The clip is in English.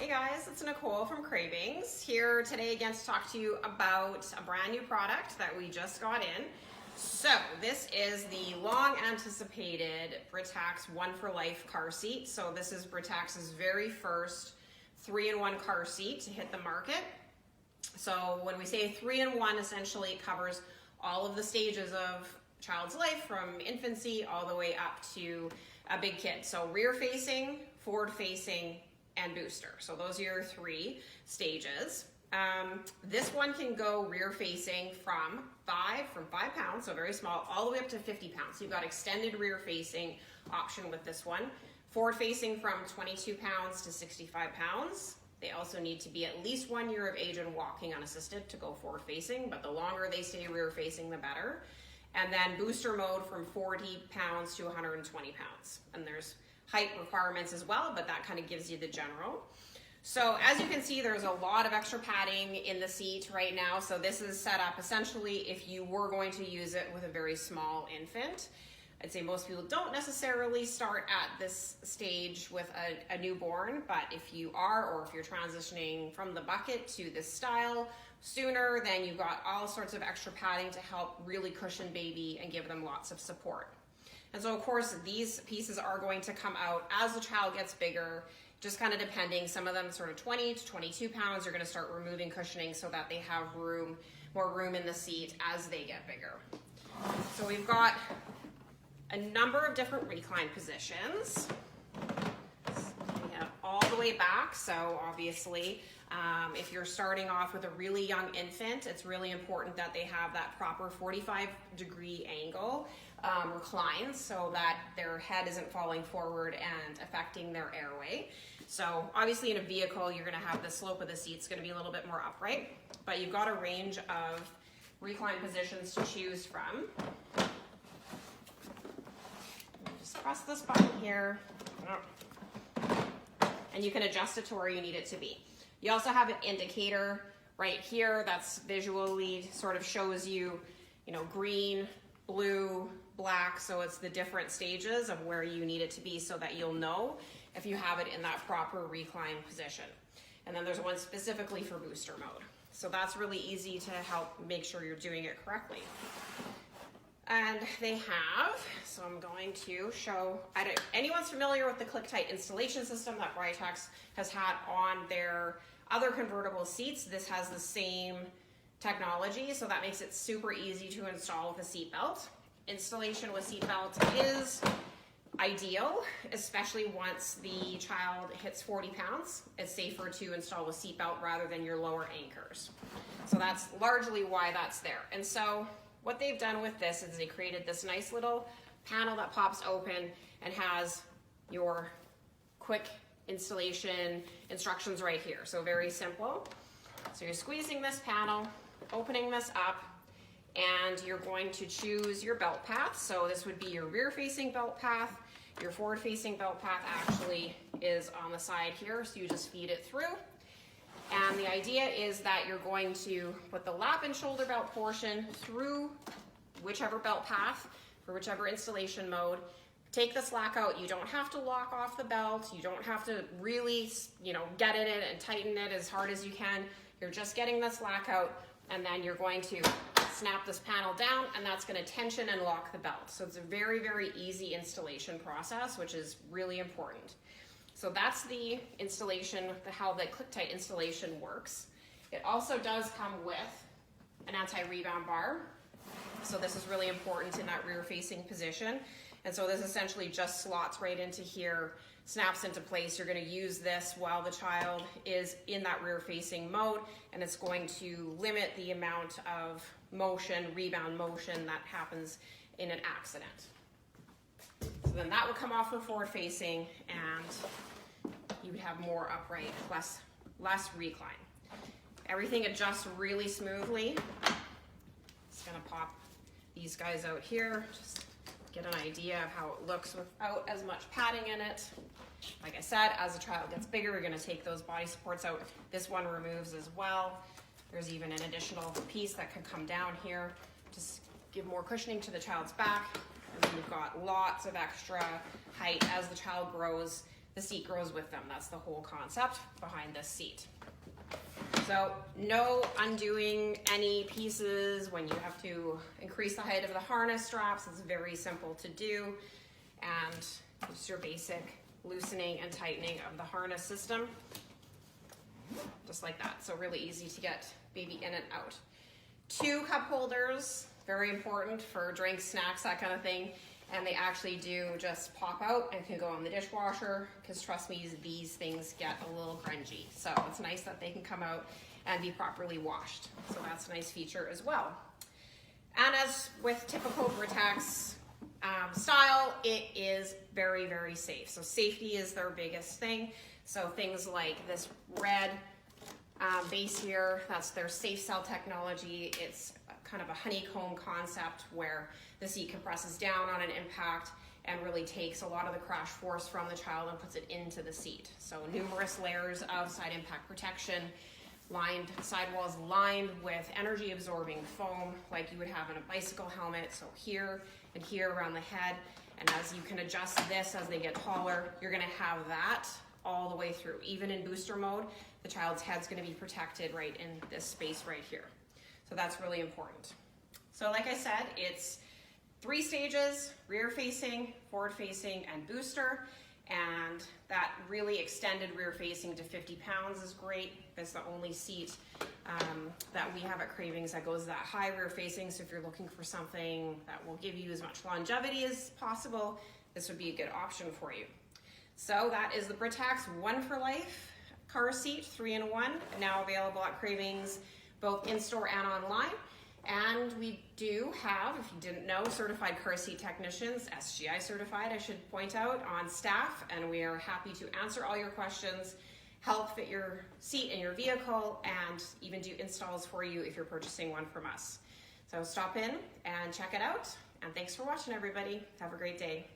Hey guys, it's Nicole from Cravings here today again to talk to you about a brand new product that we just got in. So this is the long anticipated Britax One4Life car seat. So this is Britax's very first 3-in-1 car seat to hit the market. So when we say 3-in-1, essentially it covers all of the stages of child's life from infancy all the way up to a big kid. So rear facing, forward facing, and booster. So those are your three stages. This one can go rear facing from 5 pounds, so very small, all the way up to 50 pounds. So you've got extended rear facing option with this one. Forward facing from 22 pounds to 65 pounds. They also need to be at least 1 year of age and walking unassisted to go forward facing, but the longer they stay rear facing, the better. And then booster mode from 40 pounds to 120 pounds. And there's height requirements as well, but that kind of gives you the general. So as you can see, there's a lot of extra padding in the seat right now. So this is set up essentially if you were going to use it with a very small infant. I'd say most people don't necessarily start at this stage with a newborn, but if you are, or if you're transitioning from the bucket to this style sooner, then you've got all sorts of extra padding to help really cushion baby and give them lots of support. And so of course these pieces are going to come out as the child gets bigger, just kind of depending. Some of them sort of 20 to 22 pounds, you're going to start removing cushioning so that they have more room in the seat as they get bigger. So we've got a number of different recline positions. We have all the way back, so obviously if you're starting off with a really young infant, it's really important that they have that proper 45-degree angle recline so that their head isn't falling forward and affecting their airway. So obviously in a vehicle, you're going to have the slope of the seat's going to be a little bit more upright, but you've got a range of recline positions to choose from. Just press this button here, and you can adjust it to where you need it to be. You also have an indicator right here that's visually sort of shows you, green, blue, black, so it's the different stages of where you need it to be so that you'll know if you have it in that proper recline position. And then there's one specifically for booster mode. So that's really easy to help make sure you're doing it correctly. And they have, so I'm going to show, anyone's familiar with the ClickTight installation system that Britax has had on their other convertible seats, this has the same technology, so that makes it super easy to install with a seat belt. Installation with seat belt is ideal, especially once the child hits 40 pounds. It's safer to install with seat belt rather than your lower anchors. So that's largely why that's there. And so what they've done with this is they created this nice little panel that pops open and has your quick installation instructions right here. So very simple. So you're squeezing this panel, opening this up, and you're going to choose your belt path. So this would be your rear facing belt path. Your forward facing belt path actually is on the side here, so you just feed it through. And the idea is that you're going to put the lap and shoulder belt portion through whichever belt path for whichever installation mode. Take the slack out. You don't have to lock off the belt. You don't have to really, get it in and tighten it as hard as you can. You're just getting the slack out, and then you're going to snap this panel down, and that's going to tension and lock the belt. So it's a very, very easy installation process, which is really important. So that's the installation, how the ClickTight installation works. It also does come with an Anti Rebound Bar. So this is really important in that rear facing position. And so this essentially just slots right into here, snaps into place. You're going to use this while the child is in that rear facing mode, and it's going to limit the amount of motion, rebound motion that happens in an accident. So then that would come off for forward facing, and you would have more upright, less recline. Everything adjusts really smoothly. Just gonna pop these guys out here, just get an idea of how it looks without as much padding in it. Like I said, as the child gets bigger, we're gonna take those body supports out. This one removes as well. There's even an additional piece that can come down here, just give more cushioning to the child's back. And then you've got lots of extra height as the child grows. the seat grows with them. That's the whole concept behind this seat. So no undoing any pieces when you have to increase the height of the harness straps. It's very simple to do. And just your basic loosening and tightening of the harness system. Just like that. So really easy to get baby in and out. 2 cup holders, very important for drinks, snacks, that kind of thing. And they actually do just pop out and can go in the dishwasher, because trust me, these things get a little grungy. So it's nice that they can come out and be properly washed. So that's a nice feature as well. And as with typical Britax style, it is very, very safe. So safety is their biggest thing. So things like this red base here, that's their safe cell technology. It's kind of a honeycomb concept where the seat compresses down on an impact and really takes a lot of the crash force from the child and puts it into the seat. So numerous layers of side impact protection, sidewalls lined with energy absorbing foam like you would have in a bicycle helmet. So here and here around the head. And as you can adjust this as they get taller, you're gonna have that all the way through. Even in booster mode, the child's head's gonna be protected right in this space right here. So that's really important. So like I said, it's 3 stages: rear facing, forward facing, and booster. And that really extended rear facing to 50 pounds is great. That's the only seat that we have at Cravings that goes that high rear facing. So if you're looking for something that will give you as much longevity as possible, this would be a good option for you. So that is the Britax One4Life Carseat 3-in-1, now available at Cravings, both in-store and online. And we do have, if you didn't know, certified car seat technicians, SGI certified, I should point out, on staff, and we are happy to answer all your questions, help fit your seat in your vehicle, and even do installs for you if you're purchasing one from us. So stop in and check it out, and thanks for watching, everybody. Have a great day.